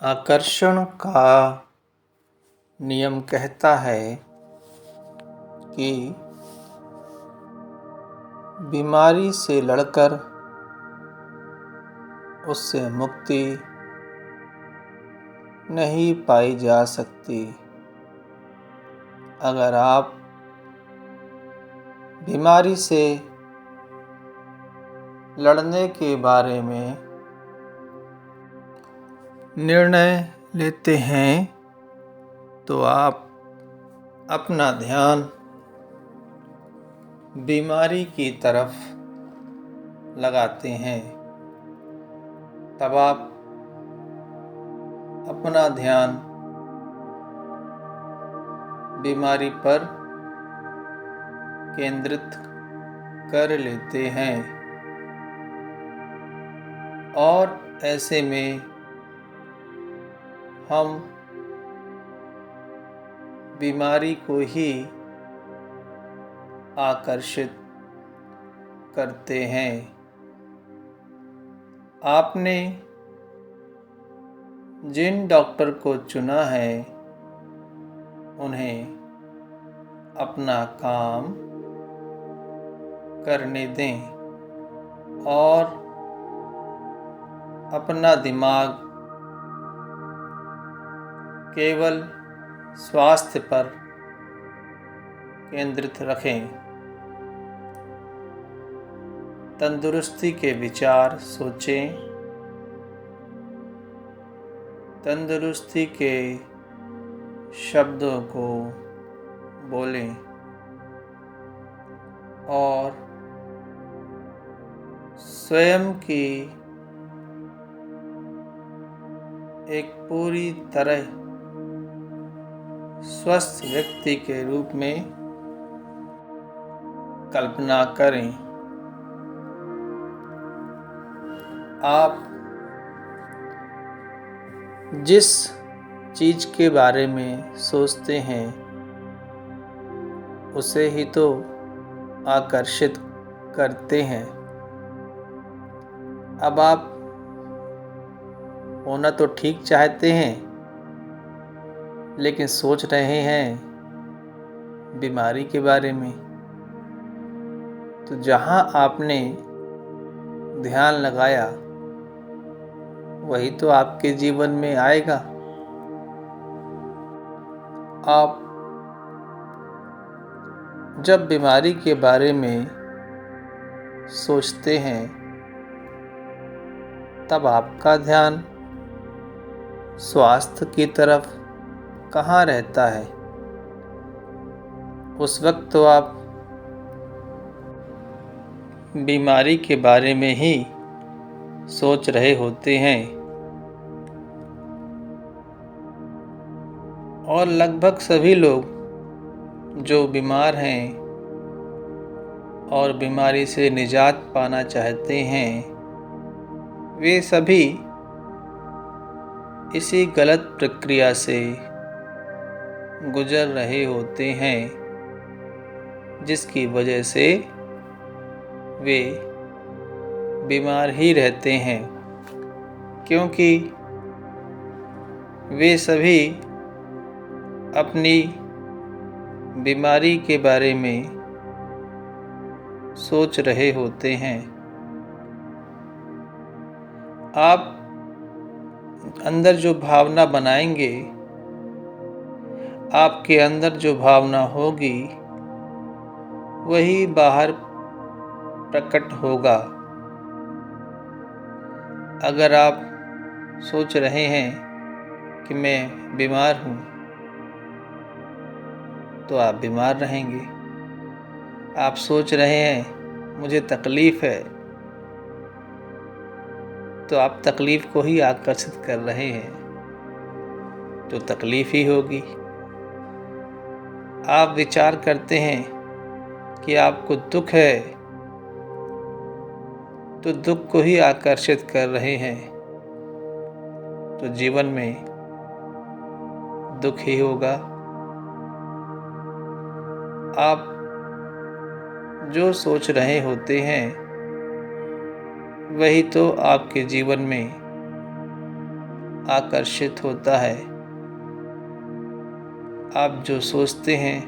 आकर्षण का नियम कहता है कि बीमारी से लड़कर उससे मुक्ति नहीं पाई जा सकती। अगर आप बीमारी से लड़ने के बारे में निर्णय लेते हैं तो आप अपना ध्यान बीमारी की तरफ लगाते हैं। तब आप अपना ध्यान बीमारी पर केंद्रित कर लेते हैं और ऐसे में हम बीमारी को ही आकर्षित करते हैं। आपने जिन डॉक्टर को चुना है उन्हें अपना काम करने दें और अपना दिमाग केवल स्वास्थ्य पर केंद्रित रखें। तंदुरुस्ती के विचार सोचें, तंदुरुस्ती के शब्दों को बोलें और स्वयं की एक पूरी तरह स्वस्थ व्यक्ति के रूप में कल्पना करें। आप जिस चीज़ के बारे में सोचते हैं उसे ही तो आकर्षित करते हैं। अब आप होना तो ठीक चाहते हैं लेकिन सोच रहे हैं बीमारी के बारे में, तो जहाँ आपने ध्यान लगाया वही तो आपके जीवन में आएगा। आप जब बीमारी के बारे में सोचते हैं तब आपका ध्यान स्वास्थ्य की तरफ कहाँ रहता है। उस वक्त तो आप बीमारी के बारे में ही सोच रहे होते हैं और लगभग सभी लोग जो बीमार हैं और बीमारी से निजात पाना चाहते हैं वे सभी इसी गलत प्रक्रिया से गुजर रहे होते हैं जिसकी वजह से वे बीमार ही रहते हैं, क्योंकि वे सभी अपनी बीमारी के बारे में सोच रहे होते हैं। आप अंदर जो भावना बनाएंगे, आपके अंदर जो भावना होगी वही बाहर प्रकट होगा। अगर आप सोच रहे हैं कि मैं बीमार हूँ तो आप बीमार रहेंगे। आप सोच रहे हैं मुझे तकलीफ़ है तो आप तकलीफ़ को ही आकर्षित कर रहे हैं, तो तकलीफ़ ही होगी। आप विचार करते हैं कि आपको दुख है तो दुख को ही आकर्षित कर रहे हैं, तो जीवन में दुख ही होगा। आप जो सोच रहे होते हैं वही तो आपके जीवन में आकर्षित होता है। आप जो सोचते हैं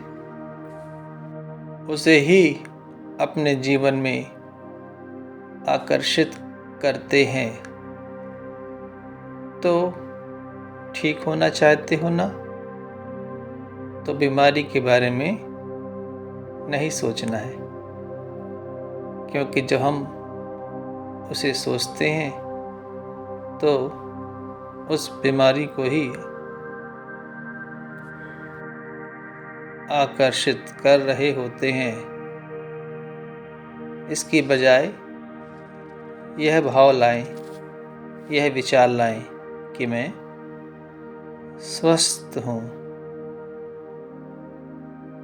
उसे ही अपने जीवन में आकर्षित करते हैं। तो ठीक होना चाहते हो ना, तो बीमारी के बारे में नहीं सोचना है, क्योंकि जब हम उसे सोचते हैं तो उस बीमारी को ही आकर्षित कर रहे होते हैं। इसकी बजाय यह भाव लाएं, यह विचार लाएं कि मैं स्वस्थ हूँ,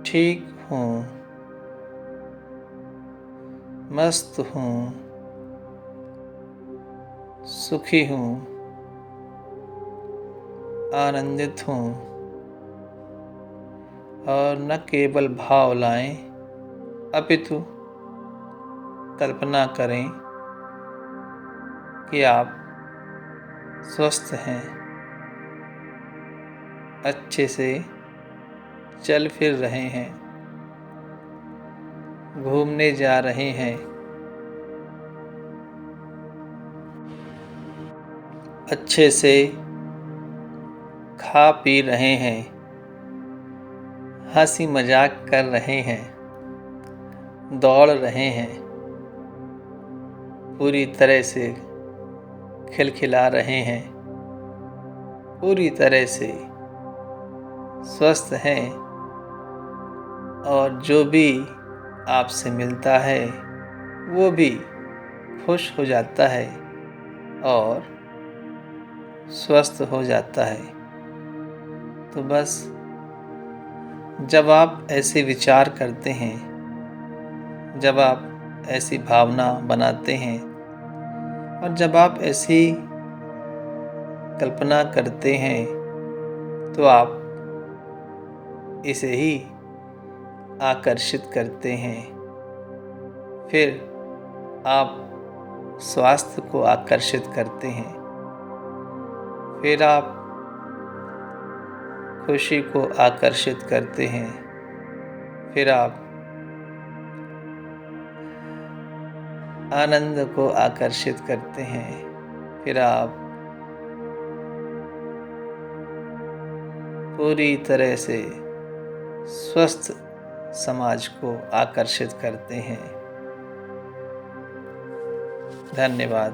ठीक हूँ, मस्त हूँ, सुखी हूँ, आनंदित हूँ। और न केवल भाव लाएं, अपितु कल्पना करें कि आप स्वस्थ हैं, अच्छे से चल फिर रहे हैं, घूमने जा रहे हैं, अच्छे से खा पी रहे हैं, हंसी मजाक कर रहे हैं, दौड़ रहे हैं, पूरी तरह से खिलखिला रहे हैं, पूरी तरह से स्वस्थ हैं। और जो भी आपसे मिलता है वो भी खुश हो जाता है और स्वस्थ हो जाता है। तो बस जब आप ऐसे विचार करते हैं, जब आप ऐसी भावना बनाते हैं और जब आप ऐसी कल्पना करते हैं, तो आप इसे ही आकर्षित करते हैं। फिर आप स्वास्थ्य को आकर्षित करते हैं, फिर आप खुशी को आकर्षित करते हैं, फिर आप आनंद को आकर्षित करते हैं, फिर आप पूरी तरह से स्वस्थ समाज को आकर्षित करते हैं। धन्यवाद।